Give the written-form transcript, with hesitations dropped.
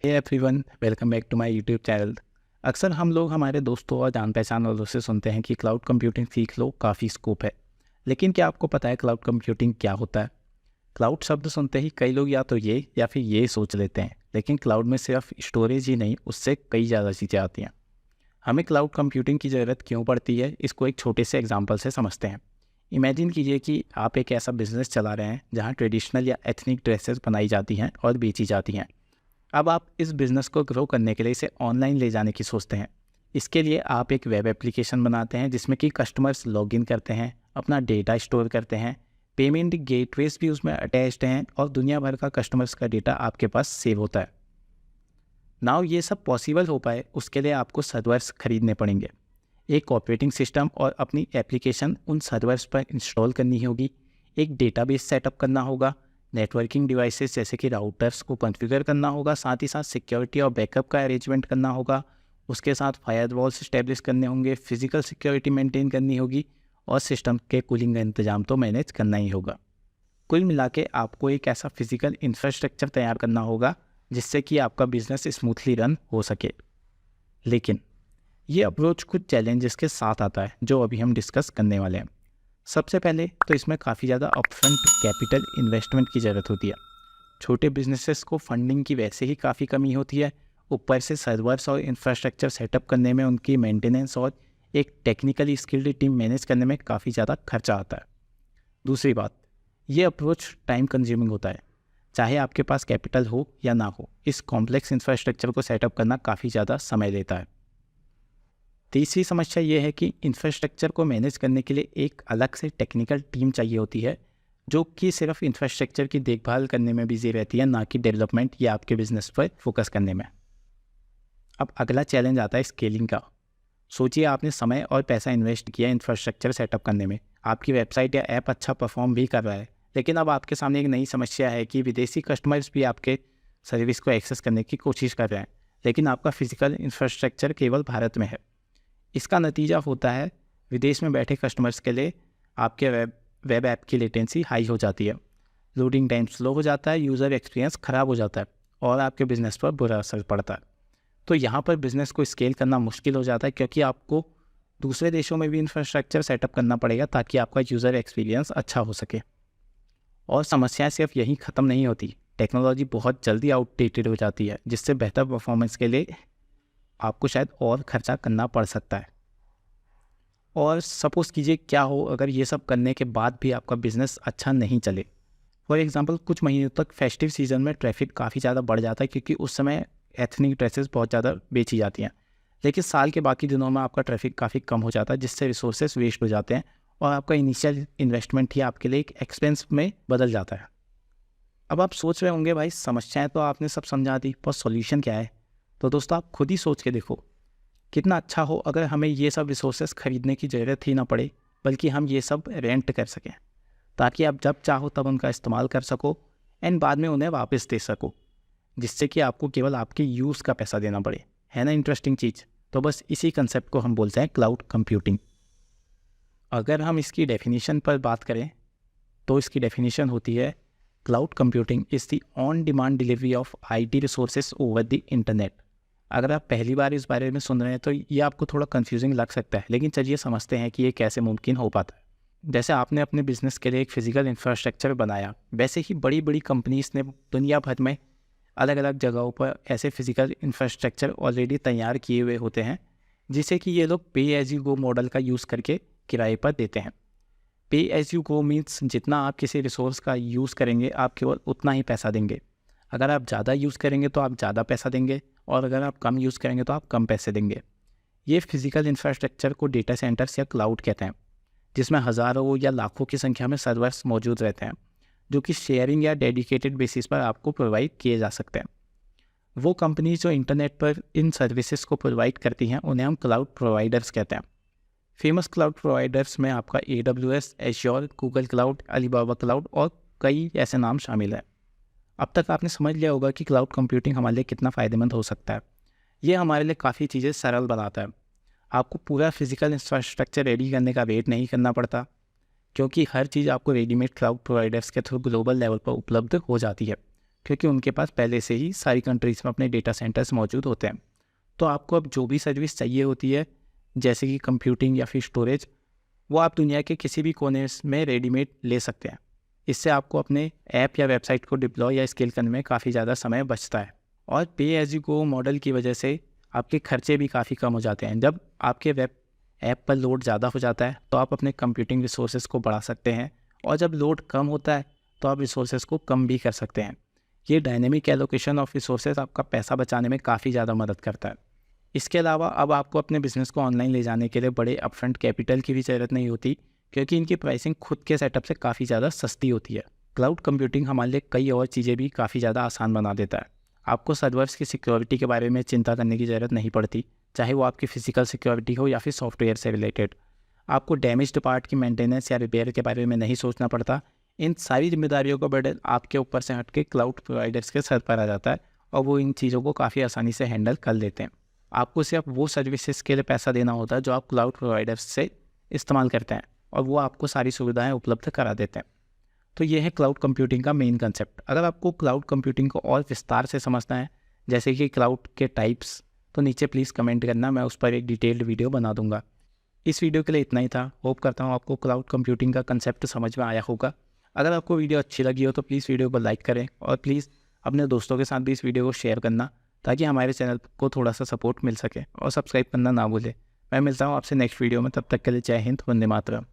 Hey everyone, welcome back to my YouTube channel. अक्सर हम लोग हमारे दोस्तों और जान पहचान वालों से सुनते हैं कि क्लाउड कंप्यूटिंग सीख लो, काफ़ी स्कोप है। लेकिन क्या आपको पता है क्लाउड कंप्यूटिंग क्या होता है? क्लाउड शब्द सुनते ही कई लोग या तो ये या फिर ये सोच लेते हैं, लेकिन क्लाउड में सिर्फ स्टोरेज ही नहीं, उससे कई ज़्यादा चीज़ें आती हैं। हमें क्लाउड कंप्यूटिंग की ज़रूरत क्यों पड़ती है, इसको एक छोटे से एग्जाम्पल से समझते हैं। इमेजिन कीजिए कि आप एक ऐसा बिजनेस चला रहे हैं जहाँ ट्रेडिशनल या एथनिक ड्रेसेस बनाई जाती हैं और बेची जाती हैं। अब आप इस बिज़नेस को ग्रो करने के लिए इसे ऑनलाइन ले जाने की सोचते हैं। इसके लिए आप एक वेब एप्लीकेशन बनाते हैं जिसमें कि कस्टमर्स लॉगिन करते हैं, अपना डेटा स्टोर करते हैं, पेमेंट गेटवेज भी उसमें अटैच्ड हैं और दुनिया भर का कस्टमर्स का डेटा आपके पास सेव होता है। नाउ ये सब पॉसिबल हो पाए उसके लिए आपको सर्वर्स खरीदने पड़ेंगे। एक ऑपरेटिंग सिस्टम और अपनी एप्लीकेशन उन सर्वर्स पर इंस्टॉल करनी होगी। एक डेटाबेस सेटअप करना होगा। नेटवर्किंग डिवाइसेस जैसे कि राउटर्स को कॉन्फ़िगर करना होगा। साथ ही साथ सिक्योरिटी और बैकअप का अरेंजमेंट करना होगा। उसके साथ फायरवॉल्स इस्टेब्लिश करने होंगे, फिजिकल सिक्योरिटी मेंटेन करनी होगी और सिस्टम के कूलिंग का इंतजाम तो मैनेज करना ही होगा। कुल मिला के आपको एक ऐसा फिजिकल इंफ्रास्ट्रक्चर तैयार करना होगा जिससे कि आपका बिजनेस स्मूथली रन हो सके। लेकिन ये अप्रोच कुछ चैलेंजेस के साथ आता है जो अभी हम डिस्कस करने वाले हैं। सबसे पहले तो इसमें काफ़ी ज़्यादा अपफ्रंट कैपिटल इन्वेस्टमेंट की ज़रूरत होती है। छोटे बिजनेसेस को फंडिंग की वैसे ही काफ़ी कमी होती है, ऊपर से सर्वर्स और इंफ्रास्ट्रक्चर सेटअप करने में, उनकी मेंटेनेंस और एक टेक्निकली स्किल्ड टीम मैनेज करने में काफ़ी ज़्यादा खर्चा आता है। दूसरी बात, ये अप्रोच टाइम कंज्यूमिंग होता है। चाहे आपके पास कैपिटल हो या ना हो, इस कॉम्प्लेक्स इंफ्रास्ट्रक्चर को सेटअप करना काफ़ी ज़्यादा समय लेता है। तीसरी समस्या ये है कि इंफ्रास्ट्रक्चर को मैनेज करने के लिए एक अलग से टेक्निकल टीम चाहिए होती है जो कि सिर्फ इंफ्रास्ट्रक्चर की देखभाल करने में बिजी रहती है, ना कि डेवलपमेंट या आपके बिजनेस पर फोकस करने में। अब अगला चैलेंज आता है स्केलिंग का। सोचिए आपने समय और पैसा इन्वेस्ट किया इंफ्रास्ट्रक्चर सेटअप करने में, आपकी वेबसाइट या ऐप अच्छा परफॉर्म भी कर रहा है, लेकिन अब आपके सामने एक नई समस्या है कि विदेशी कस्टमर्स भी आपके सर्विस को एक्सेस करने की कोशिश कर रहे हैं, लेकिन आपका फिजिकल इंफ्रास्ट्रक्चर केवल भारत में है। इसका नतीजा होता है विदेश में बैठे कस्टमर्स के लिए आपके वेब ऐप की लेटेंसी हाई हो जाती है, लोडिंग टाइम स्लो हो जाता है, यूज़र एक्सपीरियंस ख़राब हो जाता है और आपके बिज़नेस पर बुरा असर पड़ता है। तो यहाँ पर बिज़नेस को स्केल करना मुश्किल हो जाता है क्योंकि आपको दूसरे देशों में भी इंफ्रास्ट्रक्चर सेटअप करना पड़ेगा ताकि आपका यूज़र एक्सपीरियंस अच्छा हो सके। और समस्याएं सिर्फ यहीं ख़त्म नहीं होती, टेक्नोलॉजी बहुत जल्दी आउटडेटेड हो जाती है जिससे बेहतर परफॉर्मेंस के लिए आपको शायद और खर्चा करना पड़ सकता है। और सपोज़ कीजिए क्या हो अगर ये सब करने के बाद भी आपका बिज़नेस अच्छा नहीं चले। फॉर एग्जांपल कुछ महीनों तक फेस्टिव सीज़न में ट्रैफिक काफ़ी ज़्यादा बढ़ जाता है क्योंकि उस समय एथनिक ड्रेसेस बहुत ज़्यादा बेची जाती हैं, लेकिन साल के बाकी दिनों में आपका ट्रैफिक काफ़ी कम हो जाता है जिससे रिसोर्सेज वेस्ट हो जाते हैं और आपका इनिशियल इन्वेस्टमेंट ही आपके लिए एक एक्सपेंस में बदल जाता है। अब आप सोच रहे होंगे भाई समस्याएं तो आपने सब समझा दी, पर सॉल्यूशन क्या है? तो दोस्तों आप खुद ही सोच के देखो, कितना अच्छा हो अगर हमें ये सब रिसोर्सेज खरीदने की ज़रूरत ही ना पड़े, बल्कि हम ये सब रेंट कर सकें ताकि आप जब चाहो तब उनका इस्तेमाल कर सको एंड बाद में उन्हें वापस दे सको, जिससे कि आपको केवल आपके यूज़ का पैसा देना पड़े। है ना इंटरेस्टिंग चीज़? तो बस इसी कंसेप्ट को हम बोलते हैं क्लाउड कंप्यूटिंग। अगर हम इसकी डेफिनेशन पर बात करें तो इसकी डेफिनेशन होती है cloud computing is the on demand delivery of IT resources over the internet. अगर आप पहली बार इस बारे में सुन रहे हैं तो ये आपको थोड़ा कंफ्यूजिंग लग सकता है, लेकिन चलिए समझते हैं कि ये कैसे मुमकिन हो पाता है। जैसे आपने अपने बिजनेस के लिए एक फिजिकल इंफ्रास्ट्रक्चर बनाया, वैसे ही बड़ी बड़ी कंपनीज ने दुनिया भर में अलग अलग जगहों पर ऐसे फिजिकल इंफ्रास्ट्रक्चर ऑलरेडी तैयार किए हुए होते हैं जिसे कि ये लोग पे एज यू गो मॉडल का यूज़ करके किराए पर देते हैं। पे एज यू गो मीन्स जितना आप किसी रिसोर्स का यूज़ करेंगे आप केवल उतना ही पैसा देंगे। अगर आप ज़्यादा यूज़ करेंगे तो आप ज़्यादा पैसा देंगे और अगर आप कम यूज़ करेंगे तो आप कम पैसे देंगे। ये फिजिकल इंफ्रास्ट्रक्चर को डेटा सेंटर्स या क्लाउड कहते हैं, जिसमें हज़ारों या लाखों की संख्या में सर्वर्स मौजूद रहते हैं जो कि शेयरिंग या डेडिकेटेड बेसिस पर आपको प्रोवाइड किए जा सकते हैं। वो कंपनी जो इंटरनेट पर इन सर्विसेज को प्रोवाइड करती हैं उन्हें हम क्लाउड प्रोवाइडर्स कहते हैं। फेमस क्लाउड प्रोवाइडर्स में आपका AWS, assure, Google cloud, Alibaba cloud और कई ऐसे नाम शामिल हैं। अब तक आपने समझ लिया होगा कि क्लाउड कंप्यूटिंग हमारे लिए कितना फ़ायदेमंद हो सकता है। ये हमारे लिए काफ़ी चीज़ें सरल बनाता है। आपको पूरा फिजिकल इंफ्रास्ट्रक्चर रेडी करने का वेट नहीं करना पड़ता क्योंकि हर चीज़ आपको रेडीमेड क्लाउड प्रोवाइडर्स के थ्रू ग्लोबल लेवल पर उपलब्ध हो जाती है। क्योंकि उनके पास पहले से ही सारी कंट्रीज़ में अपने डेटा सेंटर्स मौजूद होते हैं। तो आपको अब जो भी सर्विस चाहिए होती है, जैसे कि कंप्यूटिंग या फिर स्टोरेज, वो आप दुनिया के किसी भी कोने में रेडीमेड ले सकते हैं। इससे आपको अपने ऐप या वेबसाइट को डिप्लॉय या स्केल करने में काफ़ी ज़्यादा समय बचता है। और पे एज यू गो मॉडल की वजह से आपके खर्चे भी काफ़ी कम हो जाते हैं। जब आपके वेब ऐप पर लोड ज़्यादा हो जाता है तो आप अपने कंप्यूटिंग रिसोर्सेज को बढ़ा सकते हैं, और जब लोड कम होता है तो आप रिसोर्सेज को कम भी कर सकते हैं। ये डायनेमिक एलोकेशन ऑफ रिसोर्सेज आपका पैसा बचाने में काफ़ी ज़्यादा मदद करता है। इसके अलावा अब आपको अपने बिजनेस को ऑनलाइन ले जाने के लिए बड़े अपफ्रंट कैपिटल की भी ज़रूरत नहीं होती, क्योंकि इनकी प्राइसिंग खुद के सेटअप से काफ़ी ज़्यादा सस्ती होती है। क्लाउड कंप्यूटिंग हमारे लिए कई और चीज़ें भी काफ़ी ज़्यादा आसान बना देता है। आपको सर्वर्स की सिक्योरिटी के बारे में चिंता करने की ज़रूरत नहीं पड़ती, चाहे वो आपकी फिजिकल सिक्योरिटी हो या फिर सॉफ्टवेयर से रिलेटेड। आपको डैमेज्ड पार्ट की मेंटेनेंस या रिपेयर के बारे में नहीं सोचना पड़ता। इन सारी जिम्मेदारियों का बर्डन आपके ऊपर से हट के क्लाउड प्रोवाइडर्स के सर पर आ जाता है, और वो इन चीज़ों को काफ़ी आसानी से हैंडल कर लेते हैं। आपको सिर्फ वो सर्विसेज के लिए पैसा देना होता है जो आप क्लाउड प्रोवाइडर्स से इस्तेमाल करते हैं, और वो आपको सारी सुविधाएं उपलब्ध करा देते हैं। तो ये है क्लाउड कंप्यूटिंग का मेन कंसेप्ट। अगर आपको क्लाउड कंप्यूटिंग को और विस्तार से समझना है, जैसे कि क्लाउड के टाइप्स, तो नीचे प्लीज़ कमेंट करना, मैं उस पर एक डिटेल्ड वीडियो बना दूंगा। इस वीडियो के लिए इतना ही था। होप करता हूँ आपको क्लाउड कंप्यूटिंग का कंसेप्ट समझ में आया होगा। अगर आपको वीडियो अच्छी लगी हो तो प्लीज़ वीडियो को लाइक करें, और प्लीज़ अपने दोस्तों के साथ भी इस वीडियो को शेयर करना, ताकि हमारे चैनल को थोड़ा सा सपोर्ट मिल सके, और सब्सक्राइब करना ना भूलें। मैं मिलता हूँ आपसे नेक्स्ट वीडियो में, तब तक के लिए जय हिंद, वंदे मातरम।